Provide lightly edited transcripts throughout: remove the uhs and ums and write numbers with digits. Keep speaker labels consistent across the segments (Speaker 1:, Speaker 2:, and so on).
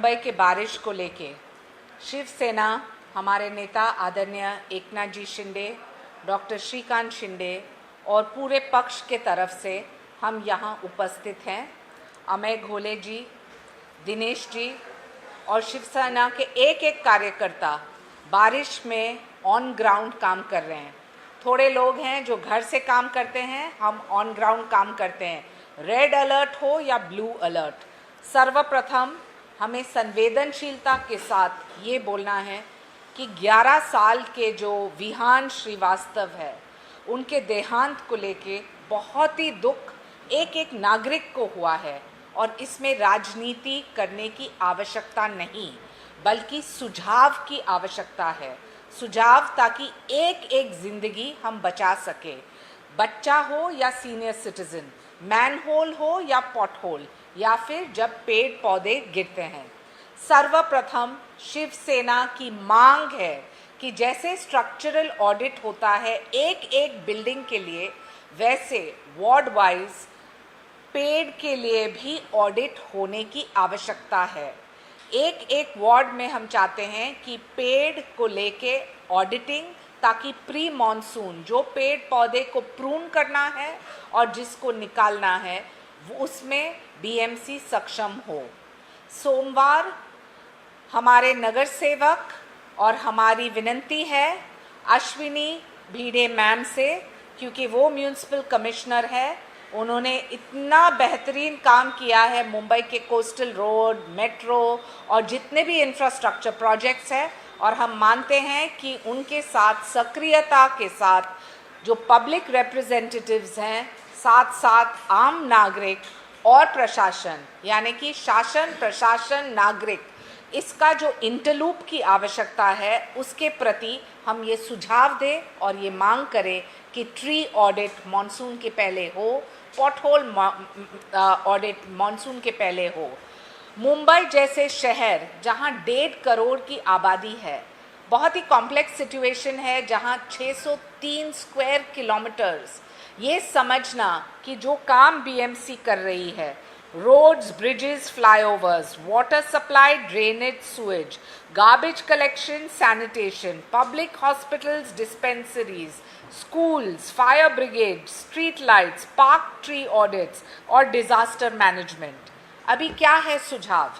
Speaker 1: मुंबई के बारिश को लेके शिवसेना, हमारे नेता आदरणीय एकनाथ जी शिंदे, डॉक्टर श्रीकांत शिंदे और पूरे पक्ष के तरफ से हम यहाँ उपस्थित हैं। अमय घोले जी, दिनेश जी और शिवसेना के एक एक कार्यकर्ता बारिश में ऑन ग्राउंड काम कर रहे हैं। थोड़े लोग हैं जो घर से काम करते हैं, हम ऑन ग्राउंड काम करते हैं, रेड अलर्ट हो या ब्लू अलर्ट। सर्वप्रथम हमें संवेदनशीलता के साथ ये बोलना है कि 11 साल के जो विहान श्रीवास्तव है, उनके देहांत को लेके बहुत ही दुख एक एक नागरिक को हुआ है और इसमें राजनीति करने की आवश्यकता नहीं, बल्कि सुझाव की आवश्यकता है। सुझाव ताकि एक एक जिंदगी हम बचा सके, बच्चा हो या सीनियर सिटीजन, मैनहोल हो या पॉटहोल, या फिर जब पेड़ पौधे गिरते हैं। सर्वप्रथम शिवसेना की मांग है कि जैसे स्ट्रक्चरल ऑडिट होता है एक एक बिल्डिंग के लिए, वैसे वार्ड वाइज पेड़ के लिए भी ऑडिट होने की आवश्यकता है। एक एक वार्ड में हम चाहते हैं कि पेड़ को लेके ऑडिटिंग, ताकि प्री मॉनसून जो पेड़ पौधे को प्रून करना है और जिसको निकालना है वो उसमें बीएमसी सक्षम हो। सोमवार हमारे नगर सेवक और हमारी विनती है अश्विनी भिड़े मैम से, क्योंकि वो म्यूनिसिपल कमिश्नर है, उन्होंने इतना बेहतरीन काम किया है मुंबई के कोस्टल रोड, मेट्रो और जितने भी इंफ्रास्ट्रक्चर प्रोजेक्ट्स हैं, और हम मानते हैं कि उनके साथ सक्रियता के साथ जो पब्लिक रिप्रेजेंटेटिव्स हैं, साथ साथ आम नागरिक और प्रशासन, यानी कि शासन, प्रशासन, नागरिक, इसका जो इंटरलूप की आवश्यकता है उसके प्रति हम ये सुझाव दें और ये मांग करें कि ट्री ऑडिट मॉनसून के पहले हो, पॉटहोल ऑडिट मॉनसून के पहले हो। मुंबई जैसे शहर जहां 1.5 करोड़ की आबादी है, बहुत ही कॉम्प्लेक्स सिचुएशन है, जहां 603 स्क्वायर किलोमीटर्स, ये समझना कि जो काम बीएमसी कर रही है, roads, bridges, flyovers, water supply, drainage, sewage, garbage collection, sanitation, public hospitals, dispensaries, schools, fire brigade, street lights, park tree audits और डिजास्टर मैनेजमेंट। अभी क्या है सुझाव?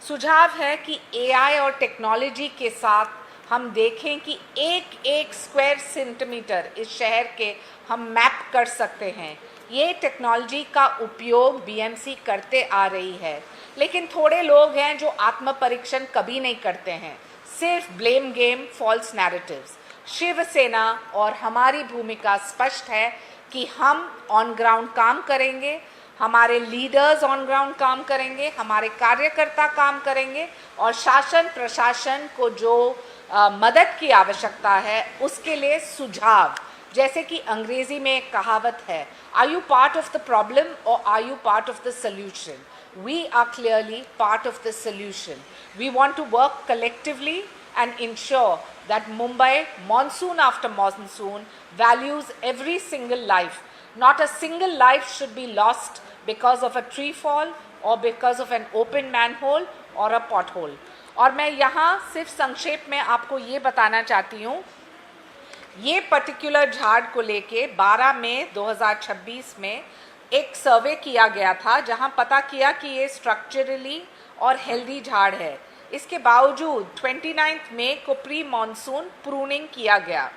Speaker 1: सुझाव है कि एआई और टेक्नोलॉजी के साथ हम देखें कि एक एक स्क्वायर सेंटीमीटर इस शहर के हम मैप कर सकते हैं। ये टेक्नोलॉजी का उपयोग बीएमसी करते आ रही है, लेकिन थोड़े लोग हैं जो आत्म परीक्षण कभी नहीं करते हैं, सिर्फ blame game, false narratives. Shiv Sena और हमारी भूमिका स्पष्ट है कि हम ऑन ग्राउंड काम करेंगे, हमारे लीडर्स ऑन ग्राउंड काम करेंगे, हमारे कार्यकर्ता काम करेंगे और शासन प्रशासन को जो मदद की आवश्यकता है उसके लिए सुझाव, जैसे कि अंग्रेजी में एक कहावत है, are you part of the problem और are you part of the solution? We are clearly part of the solution. We want to work collectively and ensure that Mumbai, monsoon after monsoon, values every single life. Not a single life should be lost because of a tree fall or because of an open manhole or a pothole. और मैं यहाँ सिर्फ संक्षेप में आपको ये बताना चाहती हूँ, ये पर्टिकुलर झाड़ को लेके 12 मई 2026 में एक सर्वे किया गया था, जहाँ पता किया कि ये स्ट्रक्चरली और हेल्दी झाड़ है। इसके बावजूद 29 मई को प्री मॉनसून प्रूनिंग किया गया,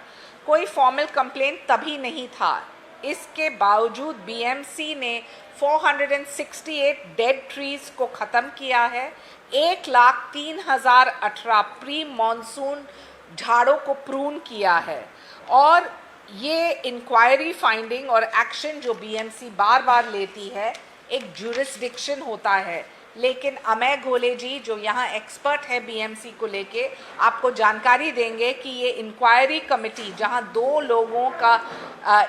Speaker 1: कोई फॉर्मल कंप्लेंट तभी नहीं था। इसके बावजूद बीएमसी ने 468 डेड ट्रीज को ख़त्म किया है, 1,03,018 प्री मॉनसून झाड़ों को प्रून किया है। और ये इंक्वायरी फाइंडिंग और एक्शन जो बीएमसी बार बार लेती है, एक ज्यूरिसडिक्शन होता है, लेकिन अमय घोले जी जो यहाँ एक्सपर्ट है बीएमसी को लेके, आपको जानकारी देंगे कि ये इंक्वायरी कमेटी, जहाँ 2 लोगों का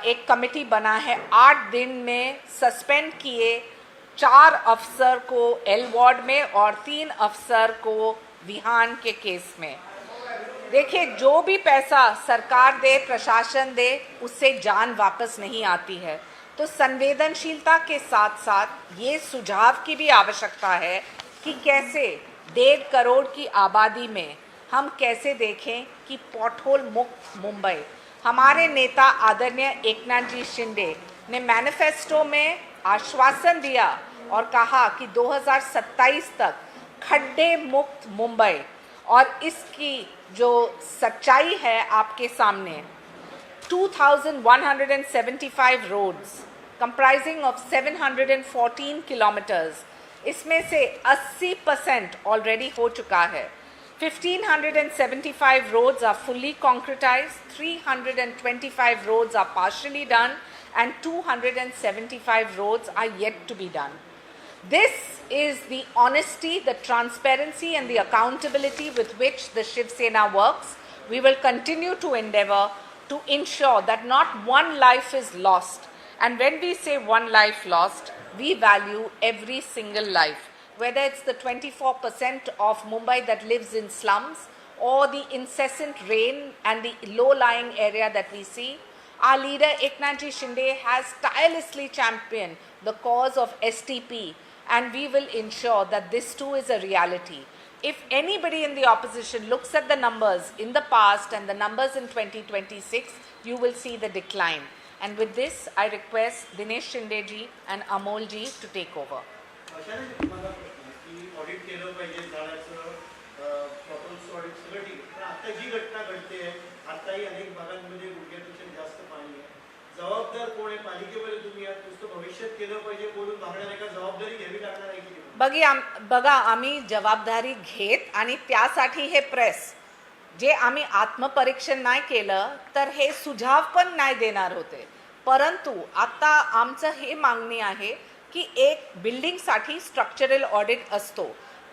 Speaker 1: एक कमेटी बना है, 8 दिन में सस्पेंड किए 4 अफसर को एल वार्ड में और 3 अफसर को विहान के केस में। देखिए, जो भी पैसा सरकार दे, प्रशासन दे, उससे जान वापस नहीं आती है। तो संवेदनशीलता के साथ साथ ये सुझाव की भी आवश्यकता है कि कैसे 1.5 करोड़ की आबादी में हम कैसे देखें कि पॉटहोल मुक्त मुंबई। हमारे नेता आदरणीय एकनाथ जी शिंदे ने मैनिफेस्टो में आश्वासन दिया और कहा कि 2027 तक खड्डे मुक्त मुंबई, और इसकी जो सच्चाई है आपके सामने, 2,175 roads comprising of 714 kilometers, इसमें से 80% ऑलरेडी हो चुका है। 1,575 roads are fully concretized, 325 roads are partially done, and 275 roads are yet to be done. This is the honesty, the transparency and the accountability with which the Shiv Sena works. We will continue to endeavor to ensure that not one life is lost. And when we say one life lost, we value every single life, whether it's the 24% of Mumbai that lives in slums or the incessant rain and the low-lying area that we see. Our leader Eknath Ji Shinde has tirelessly championed the cause of STP, and we will ensure that this too is a reality. If anybody in the opposition looks at the numbers in the past and the numbers in 2026, you will see the decline. And with this, I request Dinesh Shinde ji and Amol ji to take over.
Speaker 2: Audit केलं पाहिजे झाडाचं problems audit सगळं ठीक आहे, पण आता जी घटना घडते आहे, आताही अनेक भागांमध्ये गुडघ्यापेक्षा जास्त पाणी आहे. जबाबदार कोण आहे? पालिकेमध्ये तुम्ही आहात, नुसतं भविष्यात केलं पाहिजे बोलून भागणार आहे का? जबाबदारी घ्यावी लागणार आहे की नाही?
Speaker 1: बघा आम्ही जबाबदारी घेत आणि त्यासाठी हे प्रेस जे आम्ही आत्मपरीक्षण नाही केलं तर हे सुझाव पण नाही देणार होते. परंतु आता आमचं हे मागणी आहे की एक बिल्डिंगसाठी स्ट्रक्चरल ऑडिट असतो,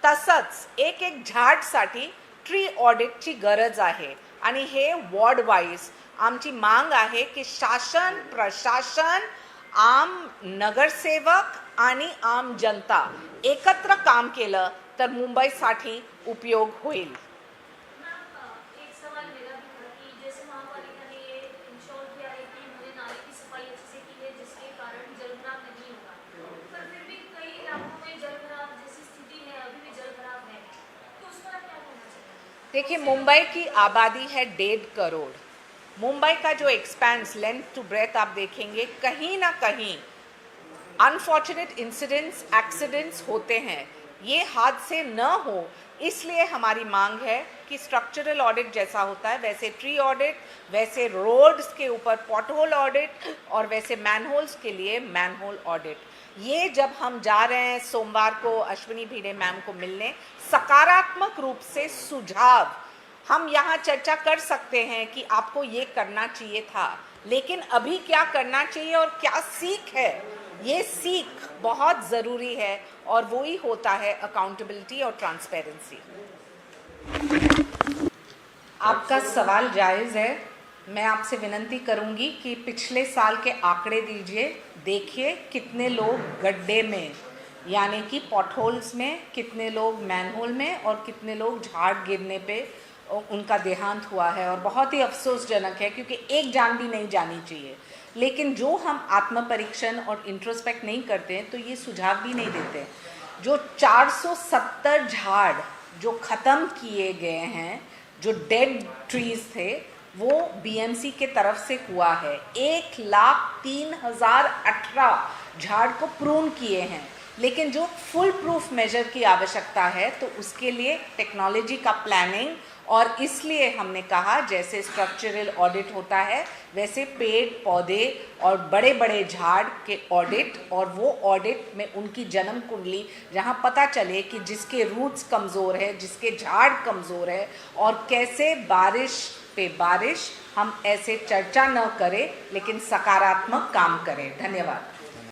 Speaker 1: तसंच एक झाडसाठी ट्री ऑडिटची गरज आहे. आणि हे वॉर्ड वाईज आमची मांग आहे की शासन, प्रशासन, आम नगरसेवक आणि आम जनता एकत्र काम केलं तर मुंबईसाठी उपयोग होईल. देखिए, मुंबई की आबादी है 1.5 करोड़. मुंबई का जो एक्सपेंस लेंथ टू ब्रेथ आप देखेंगे, कहीं ना कहीं अनफॉर्चुनेट इंसिडेंट्स, एक्सीडेंट्स होते हैं. ये हादसे न हो इसलिए हमारी मांग है कि स्ट्रक्चरल ऑडिट जैसा होता है वैसे ट्री ऑडिट, वैसे रोड्स के ऊपर पॉटहोल ऑडिट और वैसे मैनहोल्स के लिए मैनहोल ऑडिट. ये जब हम जा रहे हैं सोमवार को अश्विनी भिड़े मैम को मिलने, सकारात्मक रूप से सुझाव हम यहाँ चर्चा कर सकते हैं कि आपको ये करना चाहिए था, लेकिन अभी क्या करना चाहिए और क्या सीख है, ये सीख बहुत ज़रूरी है और वो ही होता है अकाउंटेबिलिटी और ट्रांसपेरेंसी. आपका सवाल जायज़ है. मैं आपसे विनती करूंगी कि पिछले साल के आंकड़े दीजिए, देखिए कितने लोग गड्ढे में यानी कि पॉटहोल्स में, कितने लोग मैनहोल में और कितने लोग झाड़ गिरने पे उनका देहांत हुआ है. और बहुत ही अफसोसजनक है क्योंकि एक जान भी नहीं जानी चाहिए. लेकिन जो हम आत्मपरीक्षण और इंट्रोस्पेक्ट नहीं करते हैं तो ये सुझाव भी नहीं देते. जो 470 झाड़ जो ख़त्म किए गए हैं, जो डेड ट्रीज थे, वो बीएमसी के तरफ से हुआ है. 1,03,018 झाड़ को प्रून किए हैं. लेकिन जो फुल प्रूफ मेजर की आवश्यकता है तो उसके लिए टेक्नोलॉजी का प्लानिंग, और इसलिए हमने कहा जैसे स्ट्रक्चरल ऑडिट होता है वैसे पेड़ पौधे और बड़े बड़े झाड़ के ऑडिट, और वो ऑडिट में उनकी जन्म कुंडली जहाँ पता चले कि जिसके रूट्स कमज़ोर है, जिसके झाड़ कमज़ोर है, और कैसे बारिश पे बारिश हम ऐसे चर्चा न करें लेकिन सकारात्मक काम करें. धन्यवाद.